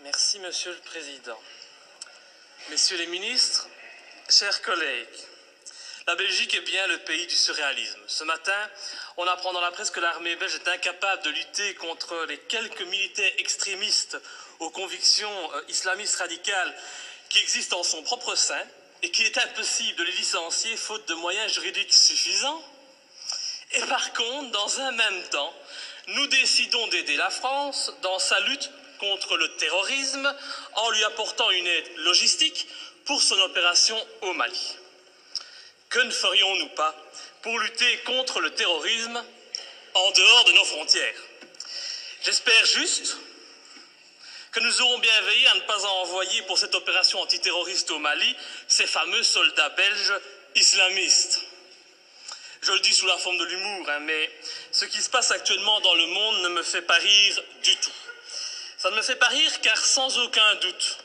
Merci, Monsieur le Président. Messieurs les ministres, chers collègues, la Belgique est bien le pays du surréalisme. Ce matin, on apprend dans la presse que l'armée belge est incapable de lutter contre les quelques militaires extrémistes aux convictions islamistes radicales qui existent en son propre sein et qu'il est impossible de les licencier faute de moyens juridiques suffisants. Et par contre, dans un même temps, nous décidons d'aider la France dans sa lutte contre le terrorisme en lui apportant une aide logistique pour son opération au Mali. Que ne ferions-nous pas pour lutter contre le terrorisme en dehors de nos frontières? J'espère juste que nous aurons bien veillé à ne pas envoyer pour cette opération antiterroriste au Mali ces fameux soldats belges islamistes. Je le dis sous la forme de l'humour, mais ce qui se passe actuellement dans le monde ne me fait pas rire du tout. Ça ne me fait pas rire car sans aucun doute,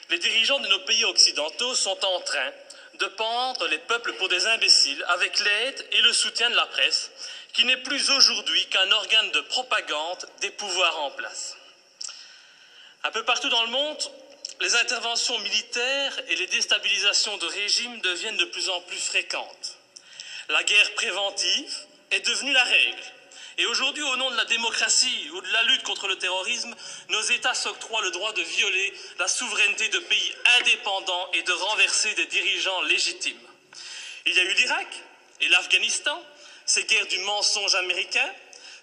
les dirigeants de nos pays occidentaux sont en train de pendre les peuples pour des imbéciles avec l'aide et le soutien de la presse, qui n'est plus aujourd'hui qu'un organe de propagande des pouvoirs en place. Un peu partout dans le monde, les interventions militaires et les déstabilisations de régimes deviennent de plus en plus fréquentes. La guerre préventive est devenue la règle. Et aujourd'hui, au nom de la démocratie ou de la lutte contre le terrorisme, nos États s'octroient le droit de violer la souveraineté de pays indépendants et de renverser des dirigeants légitimes. Il y a eu l'Irak et l'Afghanistan, ces guerres du mensonge américain,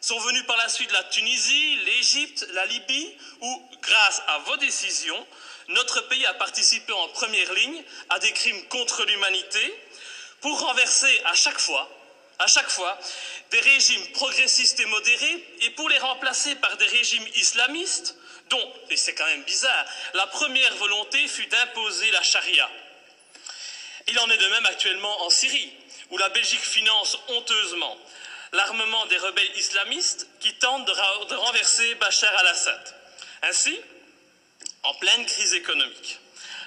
sont venues par la suite la Tunisie, l'Égypte, la Libye, où, grâce à vos décisions, notre pays a participé en première ligne à des crimes contre l'humanité pour renverser à chaque fois, des régimes progressistes et modérés et pour les remplacer par des régimes islamistes dont, et c'est quand même bizarre, la première volonté fut d'imposer la charia. Il en est de même actuellement en Syrie, où la Belgique finance honteusement l'armement des rebelles islamistes qui tentent de renverser Bachar al-Assad. Ainsi, en pleine crise économique,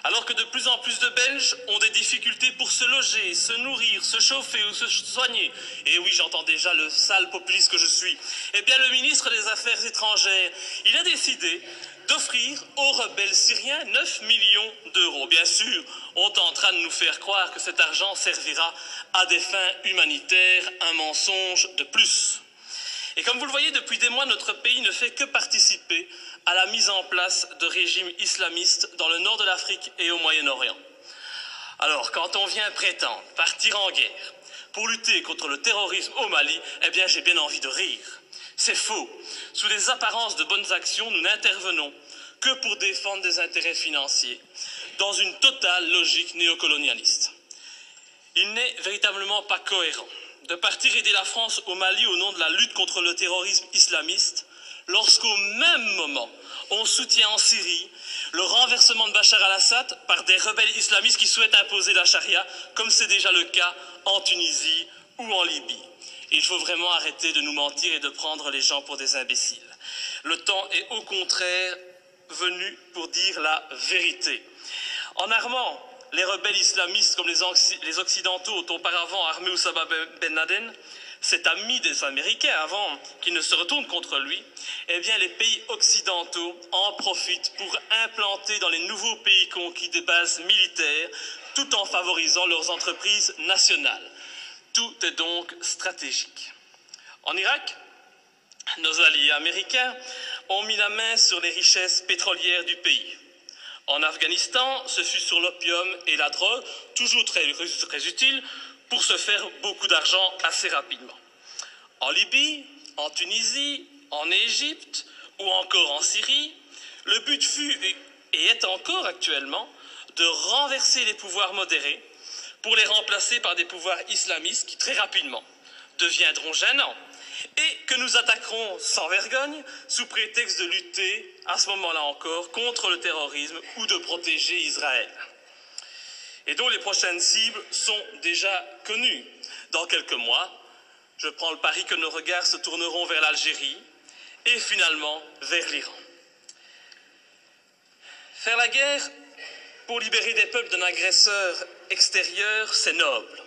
alors que de plus en plus de Belges ont des difficultés pour se loger, se nourrir, se chauffer ou se soigner, et oui, j'entends déjà le sale populiste que je suis, eh bien le ministre des Affaires étrangères, il a décidé d'offrir aux rebelles syriens 9 millions d'euros. Bien sûr, on tentera de nous faire croire que cet argent servira à des fins humanitaires, un mensonge de plus. Et comme vous le voyez, depuis des mois, notre pays ne fait que participer à la mise en place de régimes islamistes dans le nord de l'Afrique et au Moyen-Orient. Alors, quand on vient prétendre partir en guerre pour lutter contre le terrorisme au Mali, eh bien, j'ai bien envie de rire. C'est faux. Sous des apparences de bonnes actions, nous n'intervenons que pour défendre des intérêts financiers, dans une totale logique néocolonialiste. Il n'est véritablement pas cohérent de partir aider la France au Mali au nom de la lutte contre le terrorisme islamiste, lorsqu'au même moment, on soutient en Syrie le renversement de Bachar al-Assad par des rebelles islamistes qui souhaitent imposer la charia, comme c'est déjà le cas en Tunisie ou en Libye. Il faut vraiment arrêter de nous mentir et de prendre les gens pour des imbéciles. Le temps est au contraire venu pour dire la vérité. En armant les rebelles islamistes comme les Occidentaux ont auparavant armé Oussama Ben Laden, cet ami des Américains avant qu'ils ne se retournent contre lui, eh bien les pays occidentaux en profitent pour implanter dans les nouveaux pays conquis des bases militaires tout en favorisant leurs entreprises nationales. Tout est donc stratégique. En Irak, nos alliés américains ont mis la main sur les richesses pétrolières du pays. En Afghanistan, ce fut sur l'opium et la drogue, toujours très utiles, pour se faire beaucoup d'argent assez rapidement. En Libye, en Tunisie, en Égypte ou encore en Syrie, le but fut et est encore actuellement de renverser les pouvoirs modérés pour les remplacer par des pouvoirs islamistes qui très rapidement deviendront gênants et que nous attaquerons sans vergogne sous prétexte de lutter, à ce moment-là encore, contre le terrorisme ou de protéger Israël. Et dont les prochaines cibles sont déjà connues. Dans quelques mois, je prends le pari que nos regards se tourneront vers l'Algérie et finalement vers l'Iran. Faire la guerre pour libérer des peuples d'un agresseur extérieur, c'est noble.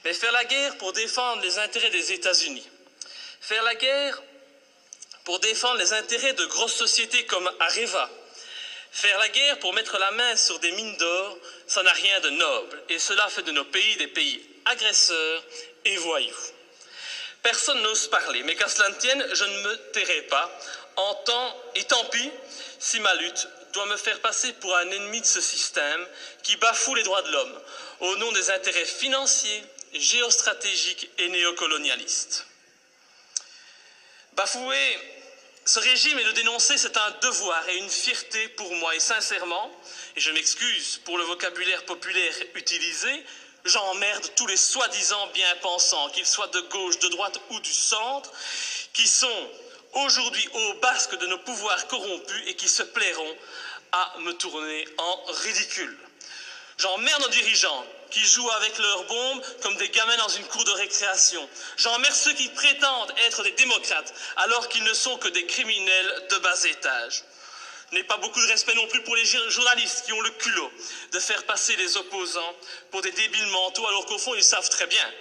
Mais faire la guerre pour défendre les intérêts des États-Unis, faire la guerre pour défendre les intérêts de grosses sociétés comme Areva. Faire la guerre pour mettre la main sur des mines d'or, ça n'a rien de noble. Et cela fait de nos pays des pays agresseurs et voyous. Personne n'ose parler, mais qu'à cela ne tienne, je ne me tairai pas. Et tant pis si ma lutte doit me faire passer pour un ennemi de ce système qui bafoue les droits de l'homme au nom des intérêts financiers, géostratégiques et néocolonialistes. Bafouer ce régime et le dénoncer, c'est un devoir et une fierté pour moi. Et sincèrement, et je m'excuse pour le vocabulaire populaire utilisé, j'emmerde tous les soi-disant bien-pensants, qu'ils soient de gauche, de droite ou du centre, qui sont aujourd'hui au basque de nos pouvoirs corrompus et qui se plairont à me tourner en ridicule. J'emmerde nos dirigeants qui jouent avec leurs bombes comme des gamins dans une cour de récréation. J'emmerde ceux qui prétendent être des démocrates alors qu'ils ne sont que des criminels de bas étage. Je n'ai pas beaucoup de respect non plus pour les journalistes qui ont le culot de faire passer les opposants pour des débiles mentaux alors qu'au fond ils savent très bien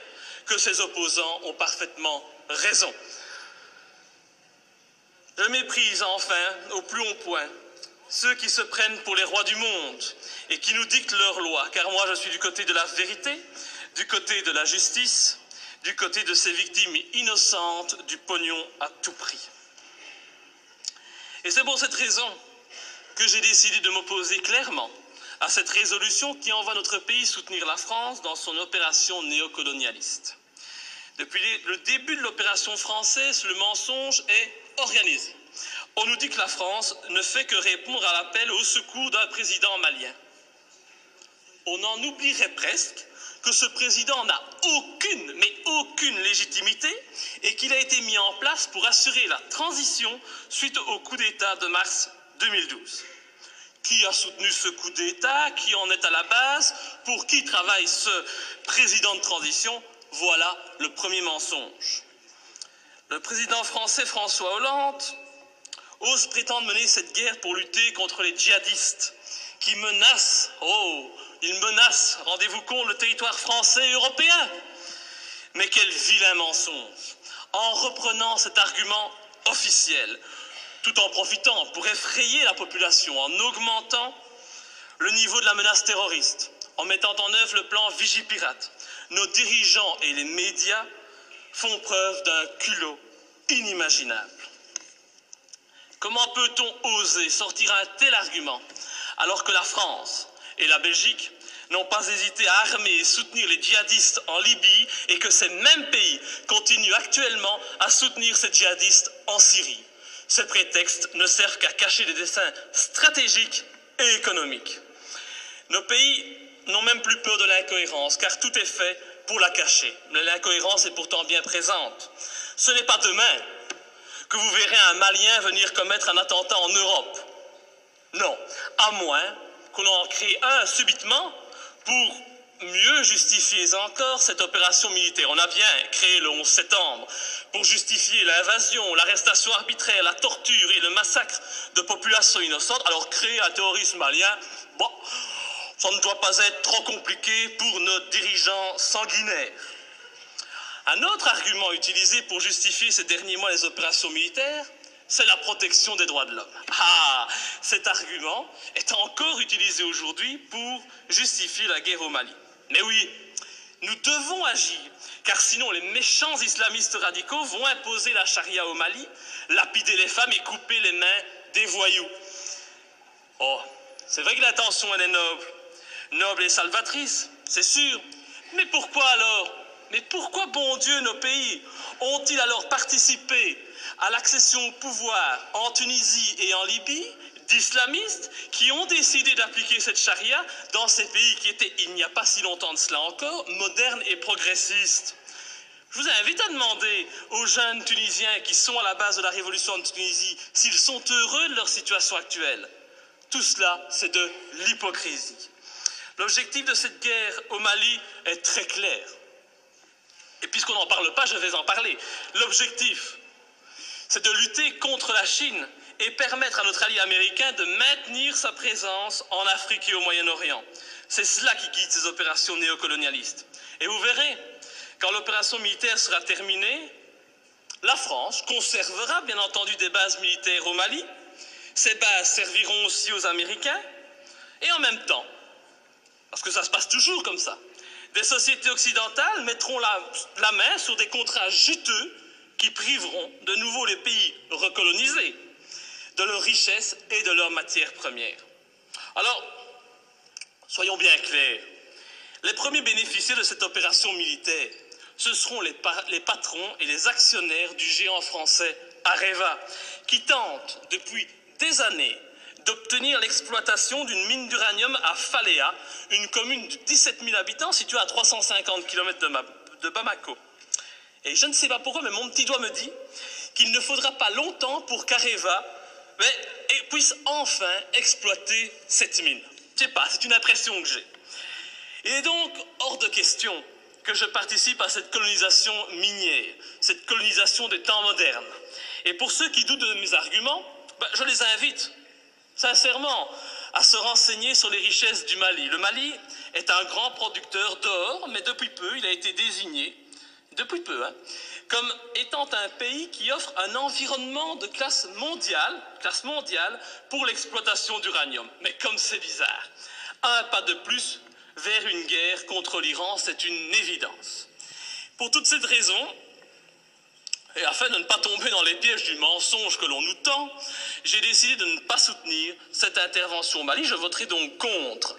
que ces opposants ont parfaitement raison. Je méprise enfin au plus haut point ceux qui se prennent pour les rois du monde et qui nous dictent leurs lois, car moi je suis du côté de la vérité, du côté de la justice, du côté de ces victimes innocentes du pognon à tout prix. Et c'est pour cette raison que j'ai décidé de m'opposer clairement à cette résolution qui envoie notre pays soutenir la France dans son opération néocolonialiste. Depuis le début de l'opération française, le mensonge est organisé. On nous dit que la France ne fait que répondre à l'appel au secours d'un président malien. On en oublierait presque que ce président n'a aucune, mais aucune légitimité et qu'il a été mis en place pour assurer la transition suite au coup d'État de mars 2012. Qui a soutenu ce coup d'État? Qui en est à la base? Pour qui travaille ce président de transition? Voilà le premier mensonge. Le président français François Hollande ose prétendre mener cette guerre pour lutter contre les djihadistes qui menacent, ils menacent, rendez-vous compte, le territoire français et européen. Mais quel vilain mensonge! En reprenant cet argument officiel, tout en profitant pour effrayer la population, en augmentant le niveau de la menace terroriste, en mettant en œuvre le plan Vigipirate, nos dirigeants et les médias font preuve d'un culot inimaginable. Comment peut-on oser sortir un tel argument alors que la France et la Belgique n'ont pas hésité à armer et soutenir les djihadistes en Libye et que ces mêmes pays continuent actuellement à soutenir ces djihadistes en Syrie? Ces prétextes ne servent qu'à cacher des desseins stratégiques et économiques. Nos pays n'ont même plus peur de l'incohérence car tout est fait pour la cacher. Mais l'incohérence est pourtant bien présente. Ce n'est pas demain que vous verrez un Malien venir commettre un attentat en Europe. Non, à moins qu'on en crée un subitement pour mieux justifier encore cette opération militaire. On a bien créé le 11 septembre pour justifier l'invasion, l'arrestation arbitraire, la torture et le massacre de populations innocentes. Alors créer un terrorisme malien, bon, ça ne doit pas être trop compliqué pour nos dirigeants sanguinaires. Un autre argument utilisé pour justifier ces derniers mois les opérations militaires, c'est la protection des droits de l'homme. Ah, cet argument est encore utilisé aujourd'hui pour justifier la guerre au Mali. Mais oui, nous devons agir, car sinon les méchants islamistes radicaux vont imposer la charia au Mali, lapider les femmes et couper les mains des voyous. Oh, c'est vrai que l'intention elle est noble, noble et salvatrice, c'est sûr. Mais pourquoi alors? Mais pourquoi, bon Dieu, nos pays ont-ils alors participé à l'accession au pouvoir en Tunisie et en Libye d'islamistes qui ont décidé d'appliquer cette charia dans ces pays qui étaient, il n'y a pas si longtemps de cela encore, modernes et progressistes? Je vous invite à demander aux jeunes Tunisiens qui sont à la base de la révolution de Tunisie s'ils sont heureux de leur situation actuelle. Tout cela, c'est de l'hypocrisie. L'objectif de cette guerre au Mali est très clair. Et puisqu'on n'en parle pas, je vais en parler. L'objectif, c'est de lutter contre la Chine et permettre à notre allié américain de maintenir sa présence en Afrique et au Moyen-Orient. C'est cela qui guide ces opérations néocolonialistes. Et vous verrez, quand l'opération militaire sera terminée, La France conservera bien entendu des bases militaires au Mali. Ces bases serviront aussi aux Américains. Et en même temps, parce que ça se passe toujours comme ça, des sociétés occidentales mettront la main sur des contrats juteux qui priveront de nouveau les pays recolonisés de leurs richesses et de leurs matières premières. Alors, soyons bien clairs, les premiers bénéficiaires de cette opération militaire, ce seront les patrons et les actionnaires du géant français Areva, qui tentent depuis des années d'obtenir l'exploitation d'une mine d'uranium à Faléa, une commune de 17 000 habitants située à 350 km de Bamako. Et je ne sais pas pourquoi, mais mon petit doigt me dit qu'il ne faudra pas longtemps pour qu'Areva puisse enfin exploiter cette mine. Je ne sais pas, c'est une impression que j'ai. Il est donc hors de question que je participe à cette colonisation minière, cette colonisation des temps modernes. Et pour ceux qui doutent de mes arguments, je les invite sincèrement à se renseigner sur les richesses du Mali. Le Mali est un grand producteur d'or, mais depuis peu, il a été désigné, comme étant un pays qui offre un environnement de classe mondiale pour l'exploitation d'uranium. Mais comme c'est bizarre, un pas de plus vers une guerre contre l'Iran, c'est une évidence. Pour toutes ces raisons, et afin de ne pas tomber dans les pièges du mensonge que l'on nous tend, j'ai décidé de ne pas soutenir cette intervention au Mali. Je voterai donc contre.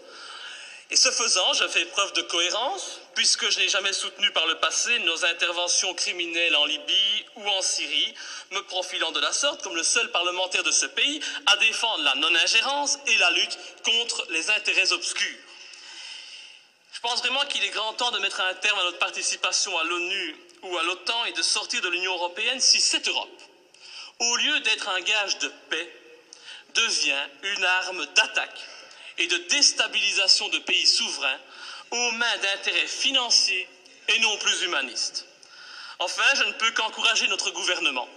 Et ce faisant, je fais preuve de cohérence, puisque je n'ai jamais soutenu par le passé nos interventions criminelles en Libye ou en Syrie, me profilant de la sorte comme le seul parlementaire de ce pays à défendre la non-ingérence et la lutte contre les intérêts obscurs. Je pense vraiment qu'il est grand temps de mettre un terme à notre participation à l'ONU ou à l'OTAN et de sortir de l'Union européenne si cette Europe, au lieu d'être un gage de paix, devient une arme d'attaque et de déstabilisation de pays souverains aux mains d'intérêts financiers et non plus humanistes. Enfin, je ne peux qu'encourager notre gouvernement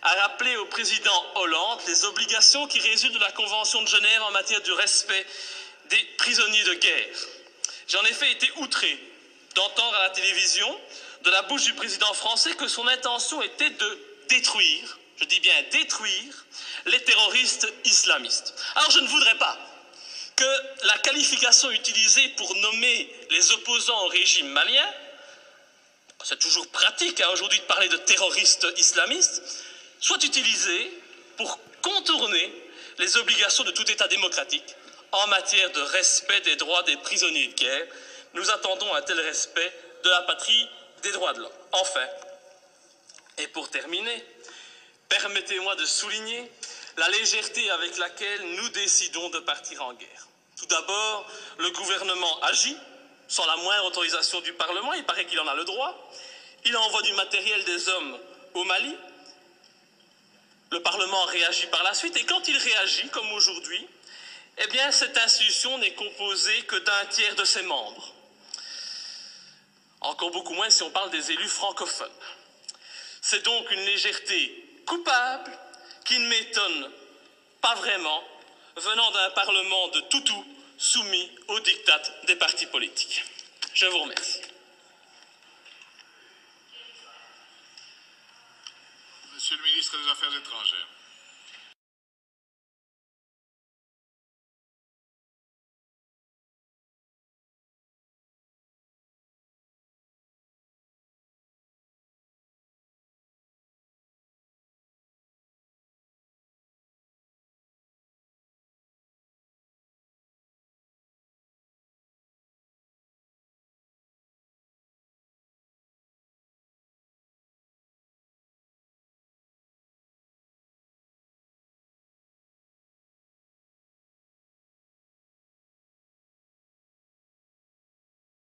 à rappeler au président Hollande les obligations qui résultent de la Convention de Genève en matière de respect des prisonniers de guerre. J'ai en effet été outré d'entendre à la télévision, de la bouche du président français, que son intention était de détruire, je dis bien détruire, les terroristes islamistes. Alors je ne voudrais pas que la qualification utilisée pour nommer les opposants au régime malien, c'est toujours pratique aujourd'hui de parler de terroristes islamistes, soit utilisée pour contourner les obligations de tout État démocratique en matière de respect des droits des prisonniers de guerre. Nous attendons un tel respect de la patrie des droits de l'homme. Enfin, et pour terminer, permettez-moi de souligner la légèreté avec laquelle nous décidons de partir en guerre. Tout d'abord, le gouvernement agit sans la moindre autorisation du Parlement, il paraît qu'il en a le droit. Il envoie du matériel, des hommes au Mali. Le Parlement réagit par la suite, et quand il réagit, comme aujourd'hui, eh bien, cette institution n'est composée que d'un tiers de ses membres. Encore beaucoup moins si on parle des élus francophones. C'est donc une légèreté coupable qui ne m'étonne pas vraiment, venant d'un Parlement de toutous soumis aux diktats des partis politiques. Je vous remercie. Monsieur le ministre des Affaires étrangères.